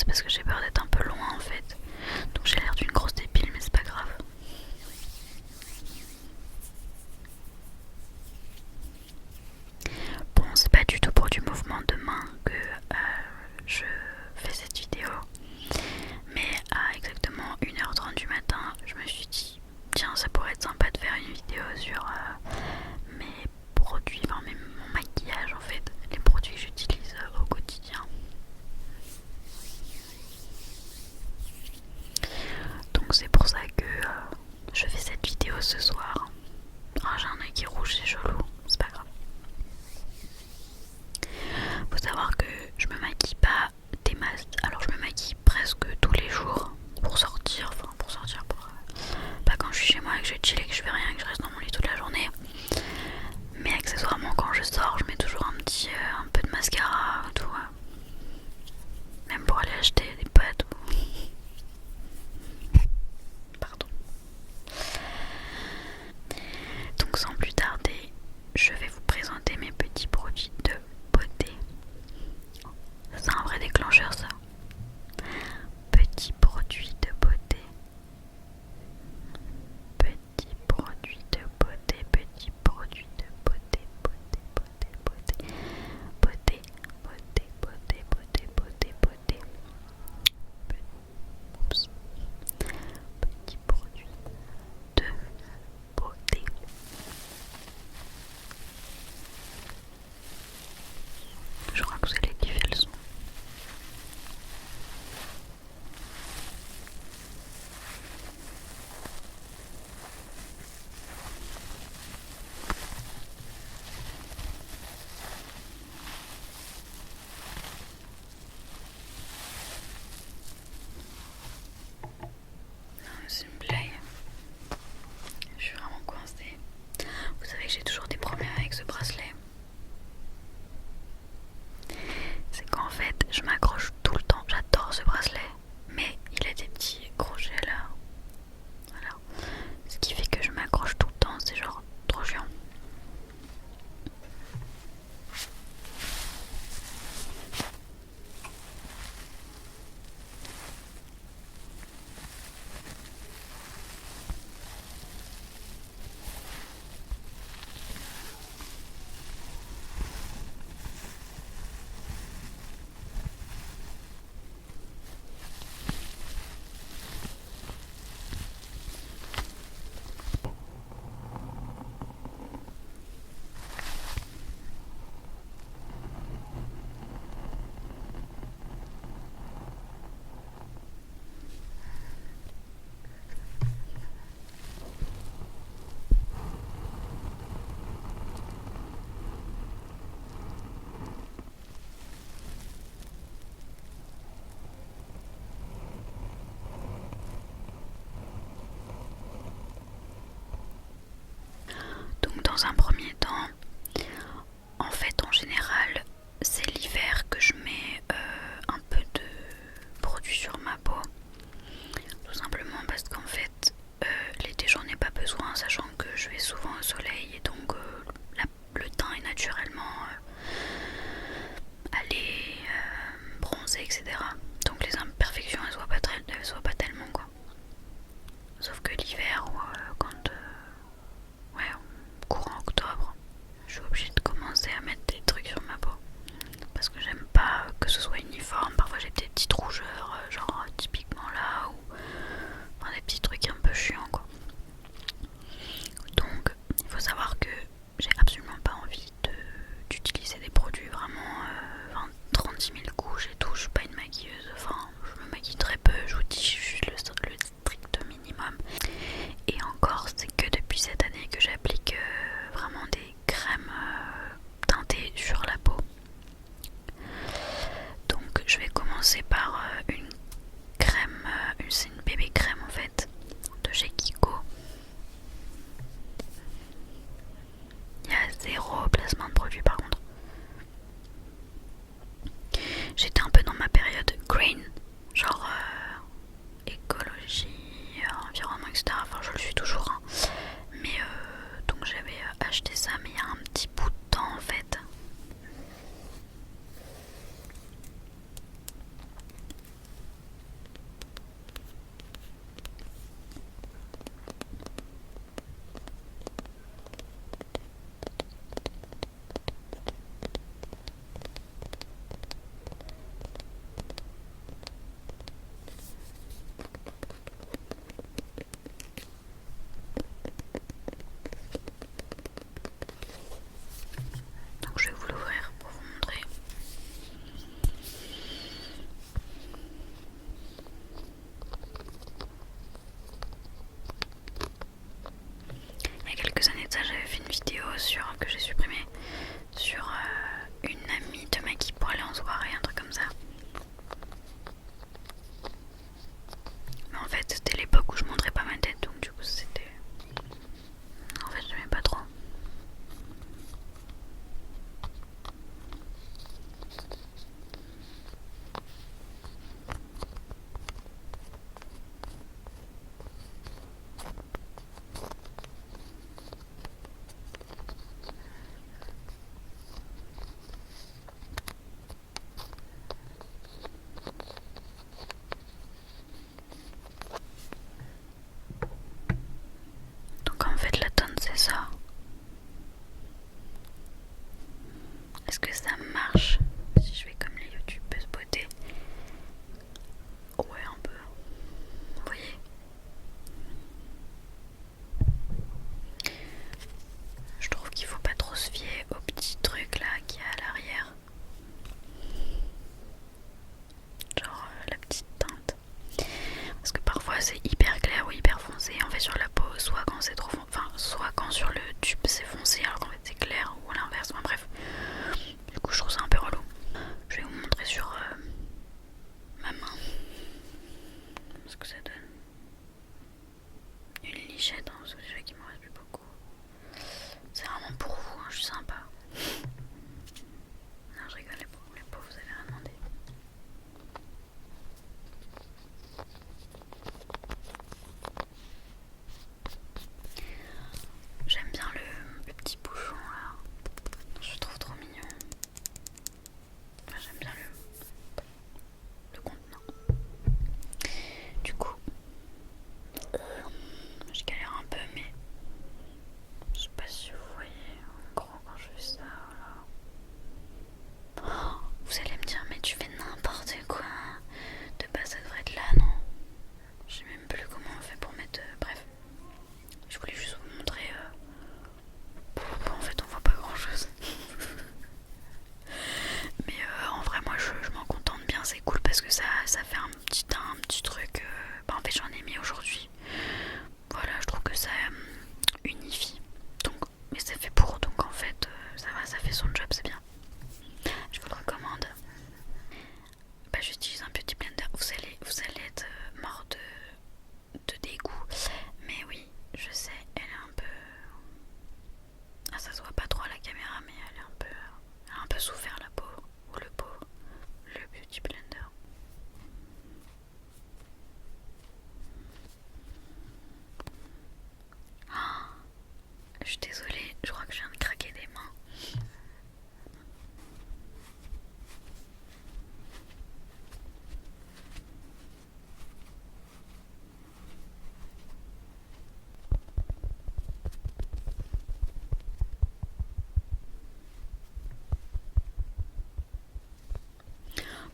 c'est parce que j'ai peur d'être un peu loin en fait. Donc j'ai l'air d'une grosse débile, mais c'est pas grave. Bon, c'est pas du tout pour du mouvement de main que je fais cette vidéo. Mais à exactement 1h30 du matin, je me suis dit, tiens, ça pourrait être sympa de faire une vidéo sur mes produits, enfin mon maquillage en fait, les produits que j'utilise au quotidien. Donc c'est pour ça que je fais cette vidéo ce soir. Ah, j'ai un œil qui est rouge, c'est chelou, c'est pas grave. Faut savoir que je me maquille pas des masses, alors je me maquille presque tous les jours pour sortir, pas quand je suis chez moi et que je chill et que je fais rien et que je reste dans mon lit toute la journée. Mais accessoirement quand je sors, je mets toujours un peu de mascara et tout. Même pour aller acheter des pâtes ou... Pardon. Donc sans plus tarder, je vais vous présenter mes petits produits de beauté. C'est un vrai déclencheur ça. Petits produits de beauté. Petits produits de beauté. Petits produits de beauté. Beauté. Beauté. Beauté. Beauté. Beauté. Beauté. Beauté. Oups. Petits produits de beauté. Je crois que vous allez kiffer le son. C'est une blague. Je suis vraiment coincée. Vous savez que j'ai toujours des problèmes avec ce bracelet. C'est qu'en fait, je m'accroche tout le temps. J'adore ce bracelet. Mais il a des petits crochets là. Voilà. Ce qui fait que je m'accroche tout le temps. C'est genre trop chiant. Donc dans un premier temps, en fait en général, c'est l'hiver que je mets un peu de produit sur ma peau. Tout simplement parce qu'en fait, l'été j'en ai pas besoin, sachant que je vais souvent au soleil et donc le teint est naturellement allé bronzer, etc. Donc les imperfections elles se voient pas tellement quoi. Sauf que l'hiver ou quand ouais, courant octobre, je suis obligée de commencer à mettre des trucs sur ma peau parce que j'aime pas que ce soit uniforme. Parfois j'ai des petites rougeurs, genre qu'en fait la teinte c'est ça. Est-ce que ça marche si je fais comme les youtubeuses beauté? Ouais, un peu. Vous voyez? Je trouve qu'il faut pas trop se fier au petit truc là qu'il y a à l'arrière. Genre la petite teinte. Parce que parfois c'est hyper clair ou hyper foncé en fait sur la peau, soit quand c'est trop foncé, enfin soit quand sur le tube c'est foncé alors qu'en fait c'est clair ou l'inverse, enfin bref. Du coup je trouve ça un peu relou. Je vais vous montrer sur ma main ce que ça donne. Une lichette, hein, parce que déjà qu'il m'en reste plus beaucoup. C'est vraiment pour vous, hein, je suis sympa. Non, je rigole, les pauvres, vous avez rien demandé. J'aime bien le petit bouchon là. Je le trouve trop mignon. Enfin, j'aime bien le contenant. Du coup, je galère un peu, mais je sais pas si vous voyez en gros quand je fais ça. Voilà. Oh, vous allez me dire, mais tu fais n'importe quoi. De base, ça devrait être là, non? Je sais même plus comment on fait pour mettre. Bref, je voulais juste vous montrer. En fait, on voit pas grand chose. Mais en vrai, moi je m'en contente bien, c'est cool parce que ça fait un petit truc. En fait, j'en ai mis aujourd'hui. Voilà, je trouve que ça unifie. Donc, mais c'est fait pour, donc en fait, ça va, ça fait son job, c'est bien. Je vous le recommande. Bah, j'utilise un petit blender. Vous allez être mort de dégoût. Mais oui, je sais, elle est un peu. Ah, ça se voit pas trop à la caméra, mais elle a un peu souffert la peau. Ou le pauvre. Le beauty blender. Oh, je suis désolée, je crois que je viens de craquer des mains.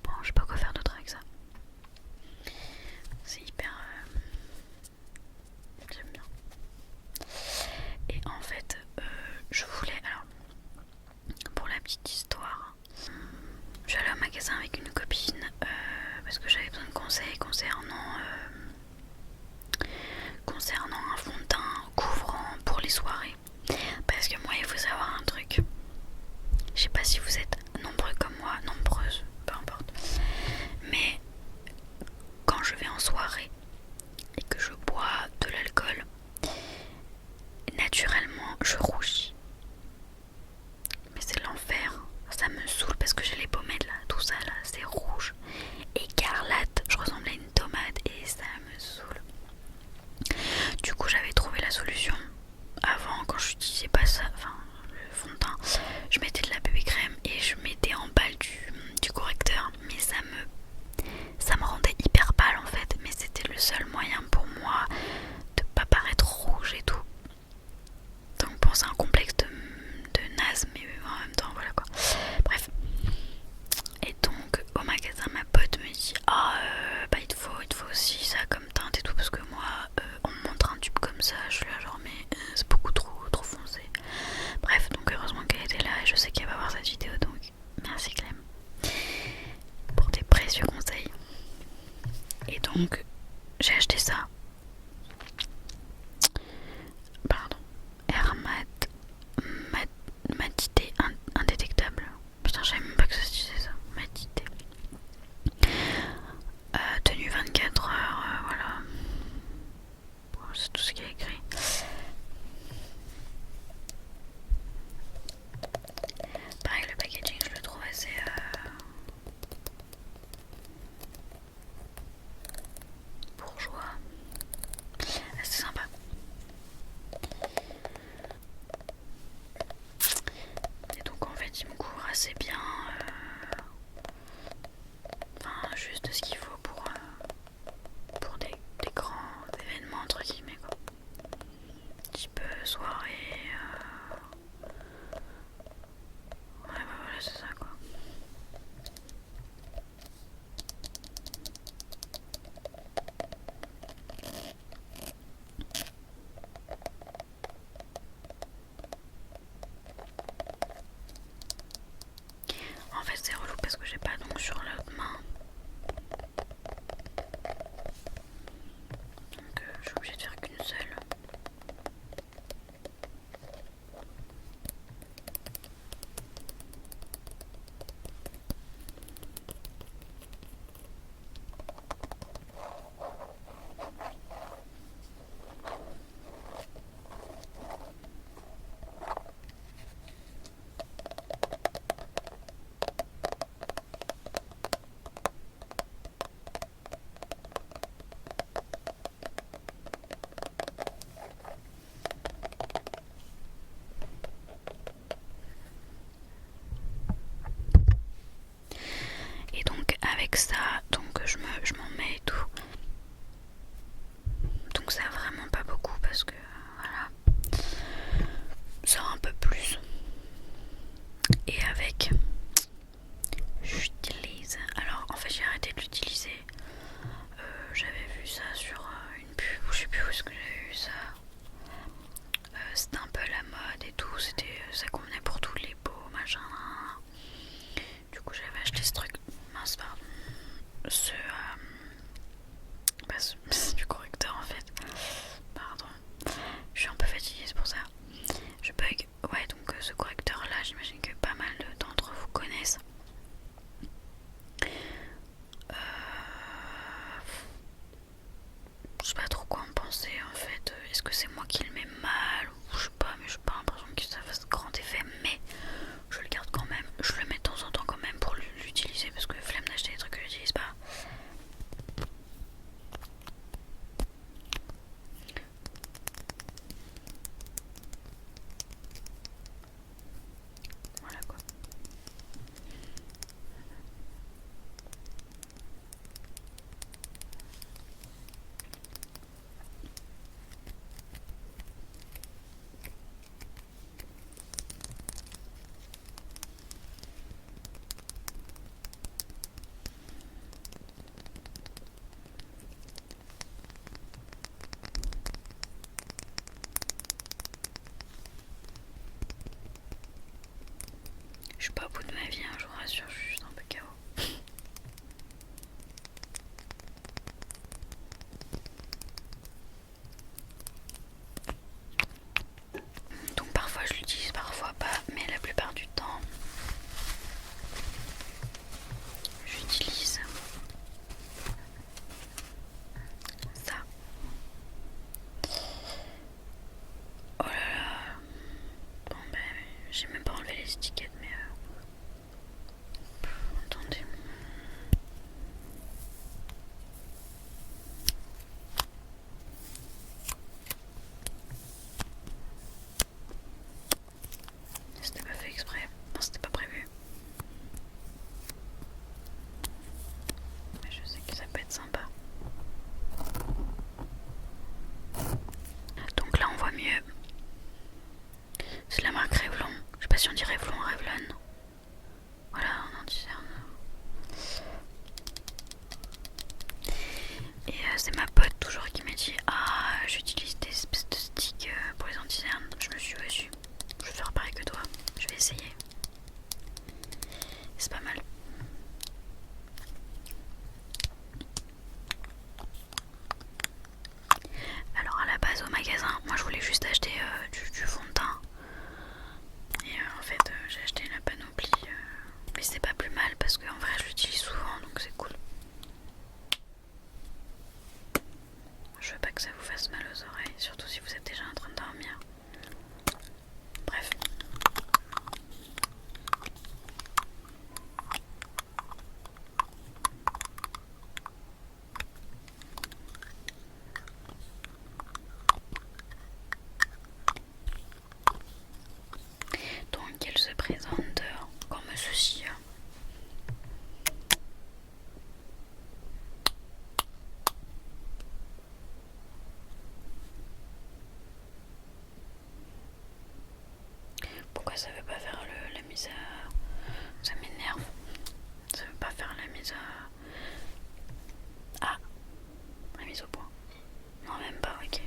Bon, je sais pas quoi faire d'autre avec ça. C'est hyper. J'aime bien. Et en fait, je voulais. Alors, pour la petite histoire, je suis allée au magasin avec une copine parce que j'avais besoin de conseils concernant un fond de teint couvrant pour les soirées. Parce que moi, il faut savoir un truc. Je sais pas si vous êtes nombreux comme moi, nombreuses, peu importe. Mais quand je vais en soirée et que je bois de l'alcool, naturellement, je rougis. Mais c'est l'enfer. Ça me saoule parce que j'ai les pommettes là, tout ça là, c'est rouge. Écarlate, je ressemble à une tomate et ça me saoule. Du coup, j'avais trouvé la solution. Avant, quand je n'utilisais pas ça, enfin le fond de teint, je mettais de la bébé crème et je mettais en balle du correcteur. Mais ça me rendait hyper pâle en fait. Mais c'était le seul moyen pour moi de pas paraître rouge et tout. Donc bon, c'est un complexe de naze, mais en même temps, voilà quoi. Bref. Et donc, au magasin, ma pote me dit bah il te faut aussi ça comme teinte et tout. Parce que moi, on me montre un tube comme ça, je suis là genre, mais c'est beaucoup trop foncé. Bref, donc heureusement qu'elle était là et je sais qu'elle va voir cette vidéo. Donc, merci Clem pour tes précieux conseils. Et donc, j'ai acheté ça. Pardon. Air matité indétectable. Putain, je savais même pas que ça se disait ça. Matité. Tenue 24 heures, voilà. Bon, c'est tout ce qui est écrit. Pareil, le packaging, je le trouve assez bourgeois. c'est ma pote toujours qui m'a dit ah j'utilise des espèces de sticks pour les anti-cernes. Je me suis dit vas-y, je vais faire pareil que toi, je vais essayer. C'est pas mal. Alors à la base au magasin, moi je voulais juste acheter du fond de teint. Et en fait j'ai acheté la panoplie. Mais c'est pas plus mal parce qu'en vrai je l'utilise souvent donc c'est cool. Je veux pas que ça vous fasse mal aux oreilles, surtout si vous êtes déjà en train de dormir. Bref. Donc elle se présente comme ceci. Pourquoi ça veut pas faire la mise à... Ça m'énerve. Ça veut pas faire la mise à... Ah, la mise au point. Non, même pas, ok.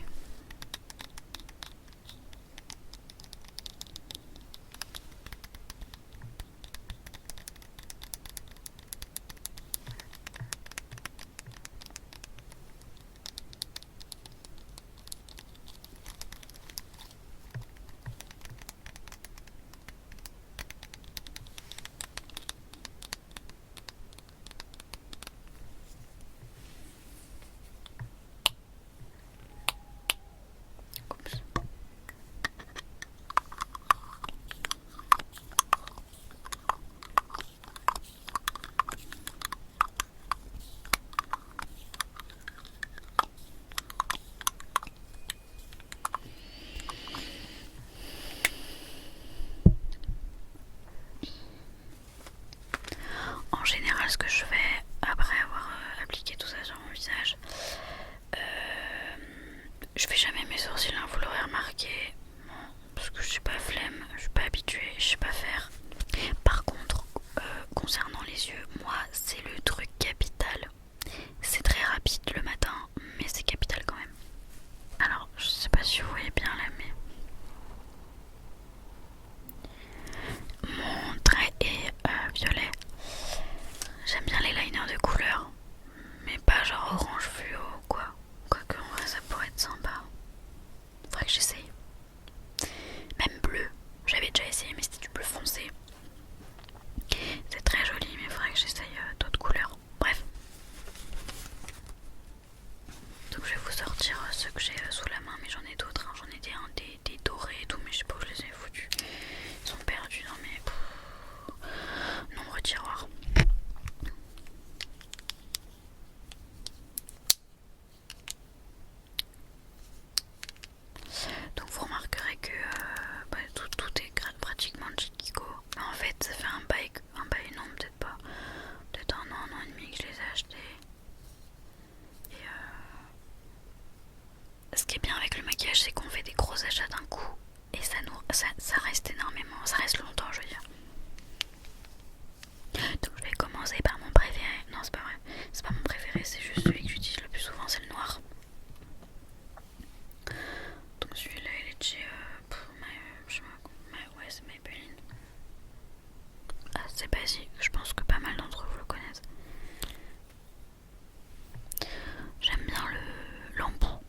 Oups. En général, ce que je fais après avoir appliqué tout ça sur mon visage, je fais jamais mes sourcils, hein, vous l'aurez remarqué, parce que je suis pas flemme, je suis pas habituée, je sais pas faire. Par contre, concernant les yeux, moi c'est le truc capital. C'est très rapide le matin, mais c'est capital quand même. Alors, je sais pas si vous voyez bien là, mais mon trait est violet. J'aime bien les liners de couleur, mais pas genre orange fluo ou quoi. Quoique en vrai ça pourrait être sympa. Faudrait que j'essaye. Même bleu, j'avais déjà essayé mais c'était du bleu foncé. C'est très joli mais faudrait que j'essaye d'autres couleurs. Bref. Donc je vais vous sortir ceux que j'ai sous la main, mais j'en ai d'autres. Hein. J'en ai des dorés et tout, mais je sais pas où je les ai foutus. Ils sont perdus dans mes nombreux tiroirs. Donc vous remarquerez que tout est pratiquement Jit Kiko. Mais en fait ça fait un bail non peut-être pas. Peut-être un an et demi que je les ai achetés. Et ce qui est bien avec le maquillage c'est qu'on fait des gros achats d'un coup. Et ça reste énormément, ça reste longtemps je veux dire. Donc je vais commencer par mon préféré. Non c'est pas vrai, c'est pas mon préféré, c'est juste celui que j'utilise le plus souvent, c'est le noir. Donc celui-là il est de chez ouais c'est Maybelline. C'est basique, je pense que pas mal d'entre vous le connaissent. J'aime bien l'embout.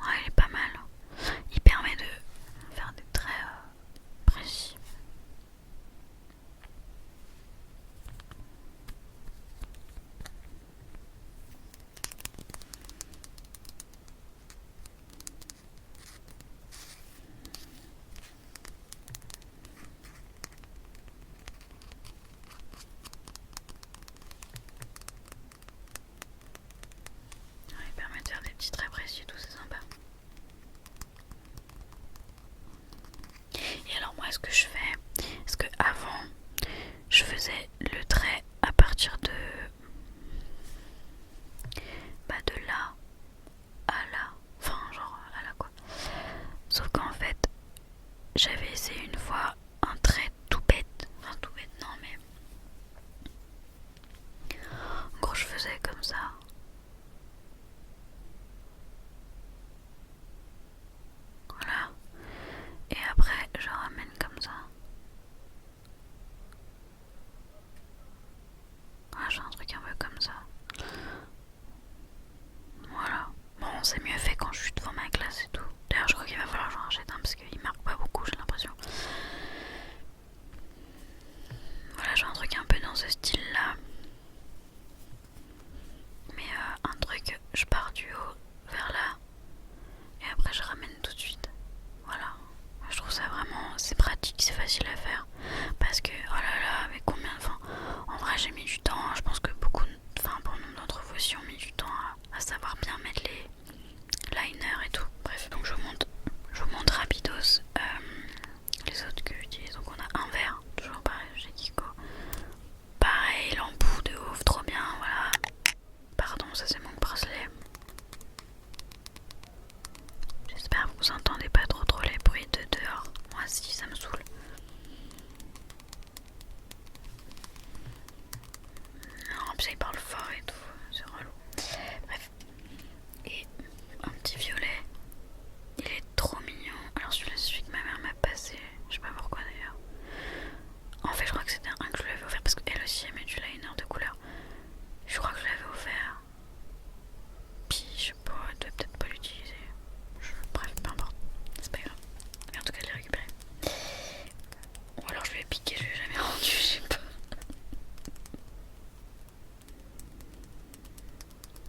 Ouais il est pas mal. Il permet de faire des traits précis. bon, c'est mieux fait quand je suis devant ma classe et tout. D'ailleurs, je crois qu'il va falloir que j'en rachète un parce qu'il marque pas beaucoup, j'ai l'impression. Voilà, j'ai un truc un peu dans ce style là. Mais un truc, je pars du haut vers là et après je ramène tout de suite. Voilà. Je trouve ça vraiment, c'est pratique, c'est facile à faire. Parce que, oh là là, mais combien de temps. En vrai, j'ai mis du temps. Je pense que beaucoup, bon nombre d'entre vous aussi ont mis du temps à savoir bien mettre les liners et tout. Bref, donc je vous montre rapidos les autres que j'utilise. Donc on a un verre, toujours pareil chez Kiko. Pareil, l'embout de ouf, trop bien, voilà. Pardon, ça c'est mon bracelet. J'espère que vous entendez pas trop les bruits de dehors. Moi si, ça me saoule. Non, puis ça il parle fort et tout, c'est relou. Bref. Et un petit violet. Il est trop mignon. Alors celui-là c'est celui que ma mère m'a passé. Je sais pas pourquoi d'ailleurs. En fait je crois que c'était un que je lui avais offert parce qu'elle aussi aimait du liner de couleur. Je crois que je l'avais offert. Puis je sais pas, elle devait peut-être pas l'utiliser. Bref, peu importe. C'est pas grave. Mais en tout cas, je l'ai récupéré. Ou alors je lui ai piqué, je lui ai jamais rendu, je sais pas.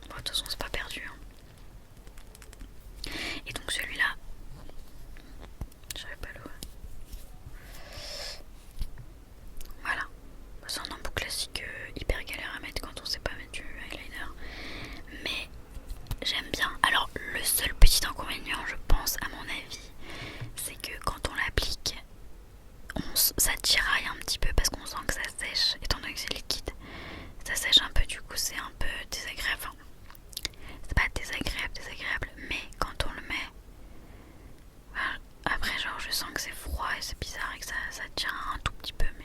Bon, de toute façon, c'est pas perdu. Hein. Et donc celui-là, je savais pas l'eau. Voilà. C'est un embout classique hyper galère à mettre quand on sait pas mettre du eyeliner. Mais j'aime bien. Alors le seul petit inconvénient, je pense à mon avis, c'est que quand on l'applique, ça tiraille un petit peu parce qu'on sent que ça sèche, étant donné que c'est liquide. Ça sèche un peu, du coup c'est un peu désagréable. Enfin, c'est pas désagréable, mais quand on le met, voilà, après genre je sens que c'est froid et c'est bizarre et que ça tire un tout petit peu, mais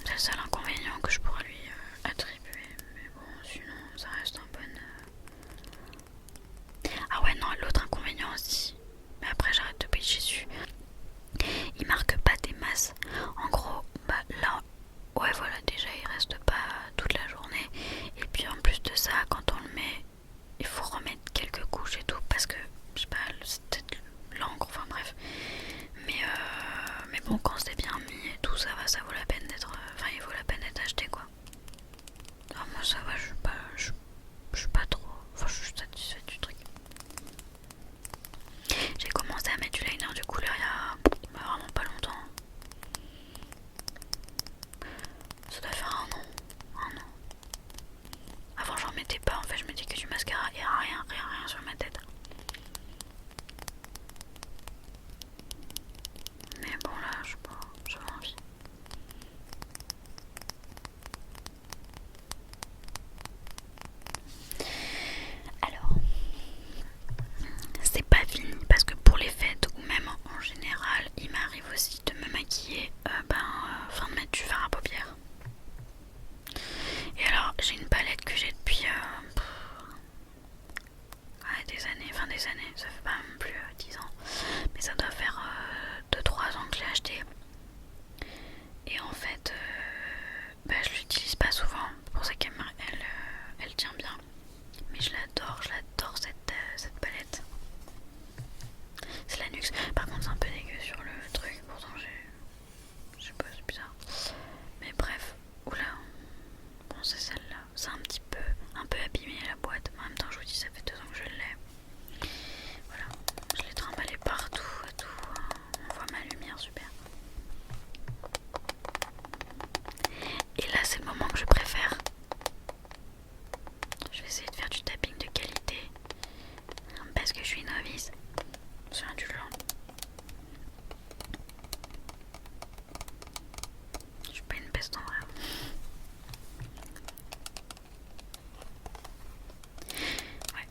c'est le seul inconvénient que je pourrais lui attribuer. Mais bon, sinon ça reste un bon... Ah ouais non, l'autre inconvénient aussi, mais après j'arrête de pitcher dessus. Il marque pas des masses. En gros, bah là, ouais voilà, déjà il reste pas toute la journée. Et puis en plus de ça, quand on le met, il faut remettre quelques couches et tout parce que, je sais pas, c'est peut-être l'encre, enfin bref. Mais bon, quand c'est bien mis et tout, ça va, ça vaut la peine d'être... Enfin, il vaut la peine d'être acheté quoi. Alors moi ça va, je suis pas trop... Enfin, je suis satisfaite du truc. J'ai commencé à mettre du liner de couleur il y a vraiment pas longtemps. Ça doit faire un an. Avant j'en mettais pas, en fait je mettais que du mascara et rien sur ma tête. Mais bon là, je sais pas, j'avais envie. Alors, c'est pas fini parce que pour les fêtes ou même en général, il m'arrive aussi de me maquiller afin de mettre du fard à paupières. Et alors, j'ai une palette que j'ai depuis des années, ça fait pas non plus 10 ans, mais ça doit faire 2-3 ans que je l'ai acheté. Et en fait, je l'utilise pas souvent, c'est pour ça qu'elle elle tient bien. Mais je l'adore cette palette. C'est la NYX. Par contre, c'est un peu dégueu sur le truc, pourtant je sais pas, c'est bizarre. Mais bref, oula. Bon, c'est celle-là. C'est un peu abîmé la boîte. En même temps, je vous dis, ça fait 2 ans que je l'ai. Voilà, je l'ai trimballé partout et tout. On voit ma lumière, super. Et là, c'est le moment que je préfère. Je vais essayer de faire du tapping de qualité parce que je suis novice. C'est indulgent. Je suis pas une peste en vrai. Ouais.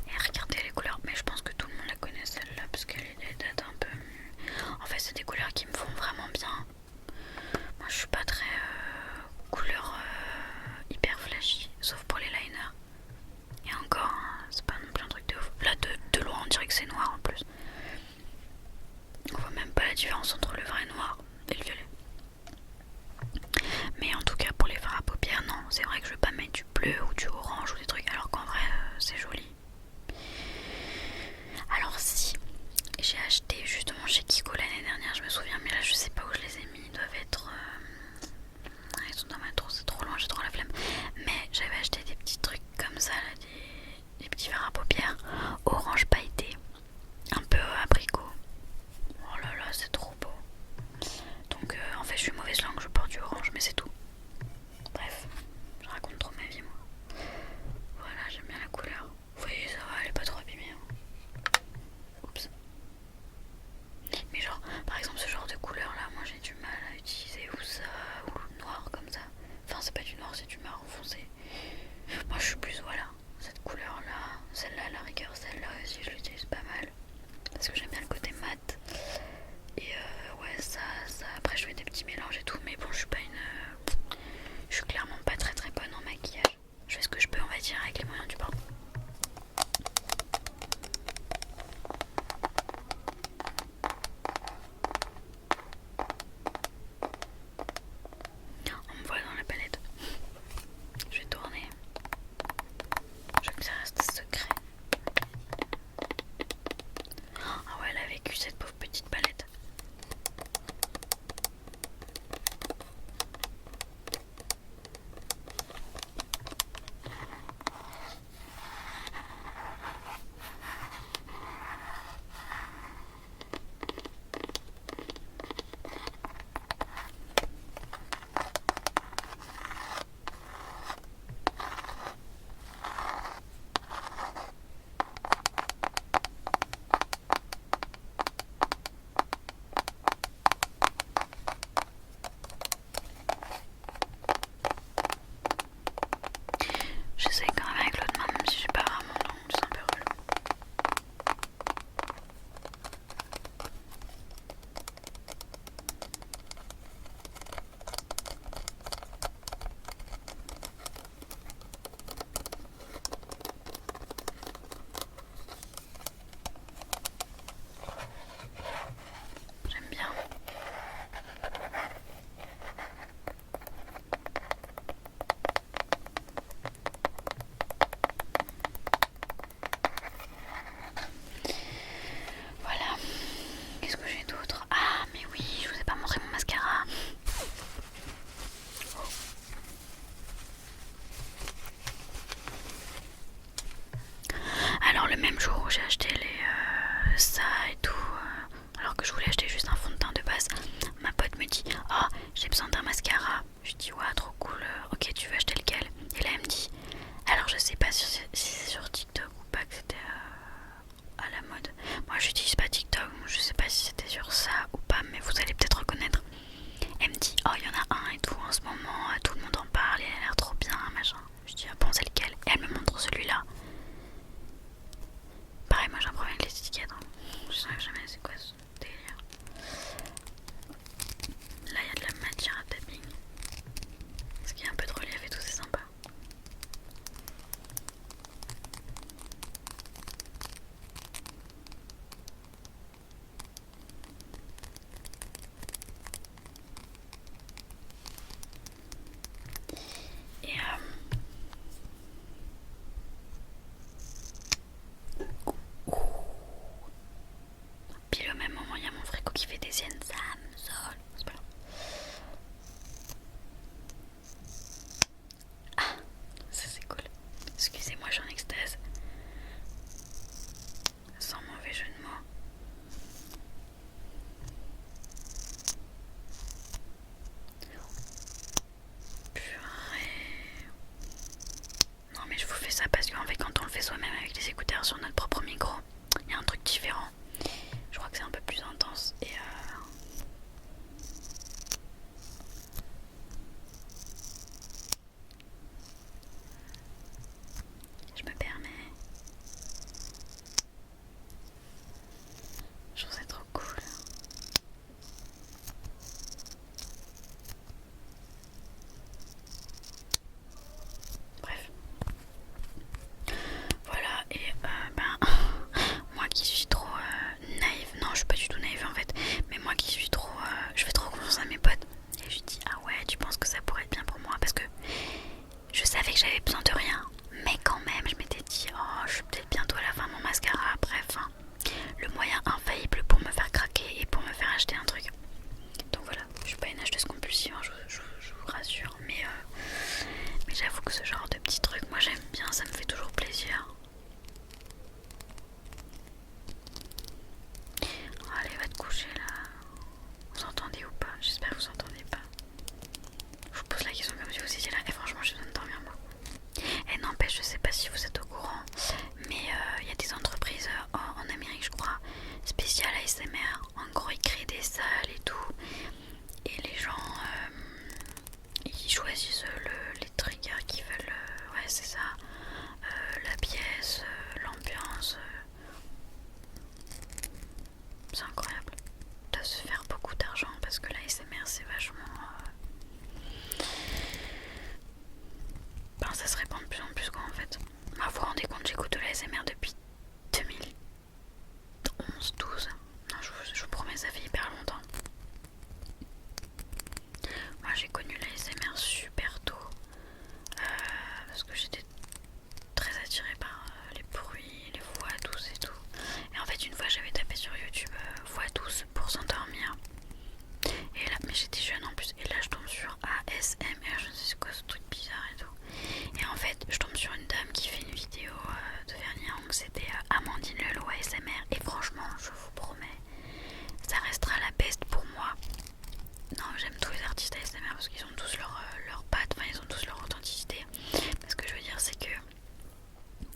Et regardez les couleurs, mais je pense que tout le monde la connaît celle-là parce qu'elle date un peu. En fait, c'est des couleurs qui me font vraiment bien. Moi, je suis pas très couleur hyper flashy, sauf pour les liners. Et encore, hein, c'est pas non plus un truc de ouf. Là, de loin, on dirait que c'est noir en plus. On voit même pas la différence entre le vrai noir et le violet. Mais en tout cas pour les fards à paupières, non, c'est vrai que je vais pas mettre du bleu ou du orange ou des trucs alors qu'en vrai c'est joli. Alors si, j'ai acheté justement chez Kiko l'année dernière, je me souviens, mais là je sais pas où je les ai mis, ils doivent être... ils sont dans ma trousse, c'est trop loin, j'ai trop la flemme. Mais j'avais acheté des petits trucs comme ça, là, des petits fards à paupières orange pailleté, un peu abricot. Oh là là, c'est trop beau. Donc en fait je suis mauvaise langue, je porte du orange, mais c'est tout. Bref, je raconte trop ma vie moi. Voilà, j'aime bien la couleur. Vous voyez, ça va, elle est pas trop abîmée. Oups. Mais genre, par exemple, ce genre de couleur là, moi j'ai du mal à utiliser ou ça, ou le noir comme ça. Enfin, c'est pas du noir, c'est du marron foncé. Moi je suis plus, voilà, cette couleur là, celle-là, à la rigueur, celle-là aussi, je l'utilise pas mal. Parce que j'aime bien le côté mat. Et ouais, ça, après je fais des petits mélanges et tout, mais bon, je suis pas une. Je suis clairement pas très très bonne en maquillage. Je fais ce que je peux, on va dire, avec les moyens du bord. On me voit dans la palette. Je vais tourner. Je veux que ça reste secret. Ah ouais, elle a vécu cette pauvre petite palette. J'essaye quand même avec l'autre main, même si j'ai pas vraiment d'ongles, c'est un peu relou. J'aime bien. Voilà. Qu'est-ce que j'ai d'autre? Ah, mais oui, je vous ai pas montré mon mascara. Alors le même jour où j'ai acheté ça et tout, alors que je voulais acheter juste un fond de teint de base, ma pote me dit oh j'ai besoin d'un mascara. Je dis ouais trop cool, ok tu veux acheter lequel? Et là elle me dit alors je sais pas si c'est sur TikTok ou pas que c'était à la mode. Moi j'utilise pas TikTok, je sais pas si c'était sur ça ou pas, mais vous allez peut-être reconnaître. Elle me dit oh il y en a un et tout en ce moment, tout le monde en parle, il a l'air trop bien machin. Je dis ah bon c'est lequel? Et elle me montre celui-là. Pareil, moi j'ai un problème avec les étiquettes. Hein. Je sais jamais c'est quoi ce délire. Là il y a de la matière à tapping. Parce qu'il y a un peu de relief et tout, c'est sympa. Et puis au même moment il y a mon frigo qui fait des siennes, ça me saoule. C'est pas grave. Ah, ça c'est cool. Excusez-moi, j'en extase. Sans mauvais jeu de mots. Purée. Non mais je vous fais ça parce qu'en fait quand on le fait soi-même avec les écouteurs sur notre propre micro, il y a un truc différent. Je crois que c'est un peu plus intense et gros ils créent des salles et tout. Et les gens ils choisissent les triggers qu'ils veulent. Ouais c'est ça. La pièce, l'ambiance. C'est incroyable. De se faire beaucoup d'argent parce que l'ASMR c'est vachement... Ben, ça se répand de plus en plus quoi en fait. Moi vous vous rendez compte, j'écoute de l'ASMR depuis 2011-12. Non je vous promets ça fait hyper longtemps. Moi j'ai connu l'ASMR super tôt. Parce que j'étais très attirée par les bruits, les voix douces et tout. Et en fait une fois j'avais tapé sur YouTube voix douce pour s'endormir. Et là, mais j'étais jeune en plus, et là je tombe sur ASMR, je ne sais quoi ce truc bizarre et tout. Et en fait je tombe sur une dame qui fait une vidéo de vernis à ongles, c'était Amandine Lelou ASMR. Et franchement je vous promets, ça restera la peste pour moi. Non, j'aime tous les artistes ASMR parce qu'ils ont tous leur patte, enfin ils ont tous leur authenticité. Mais ce que je veux dire c'est que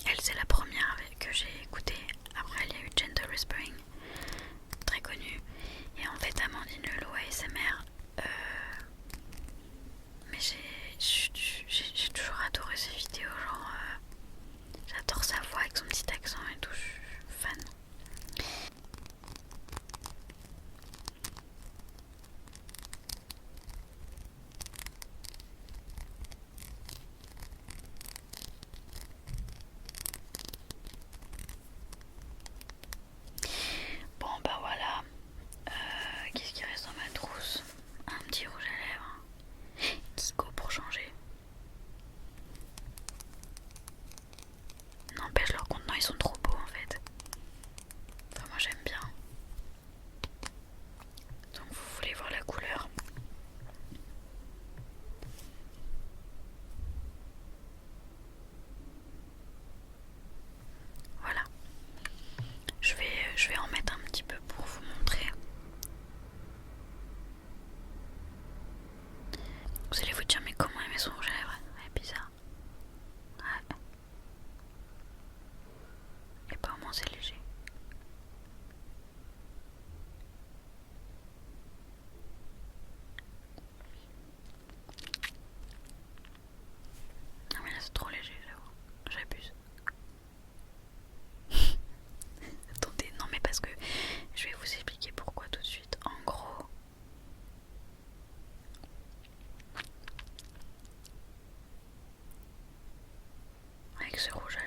elle c'est la première que j'ai écoutée. Après il y a eu Gentle Whispering, très connue. Et en fait Amandine Lelou ASMR, mais j'ai toujours adoré ses vidéos, genre j'adore sa voix avec son petit accent et tout, je suis fan. Bon bah voilà, qu'est-ce qui reste dans ma trousse? Un petit rouge à lèvres, Kiko pour changer. N'empêche leurs contenants ils sont trop beaux en fait. Enfin moi j'aime bien. Donc vous voulez voir la couleur? Voilà. Je vais en mettre un petit peu pour vous montrer. Vous allez vous dire mais comment elle met son rouge à lèvres? Ouais, bizarre. Ouais. Et pas au moins c'est léger. Non mais là c'est trop léger, j'avoue. J'abuse. Attendez, non mais parce que je vais vous expliquer pourquoi tout de suite. En gros, avec ce rouge à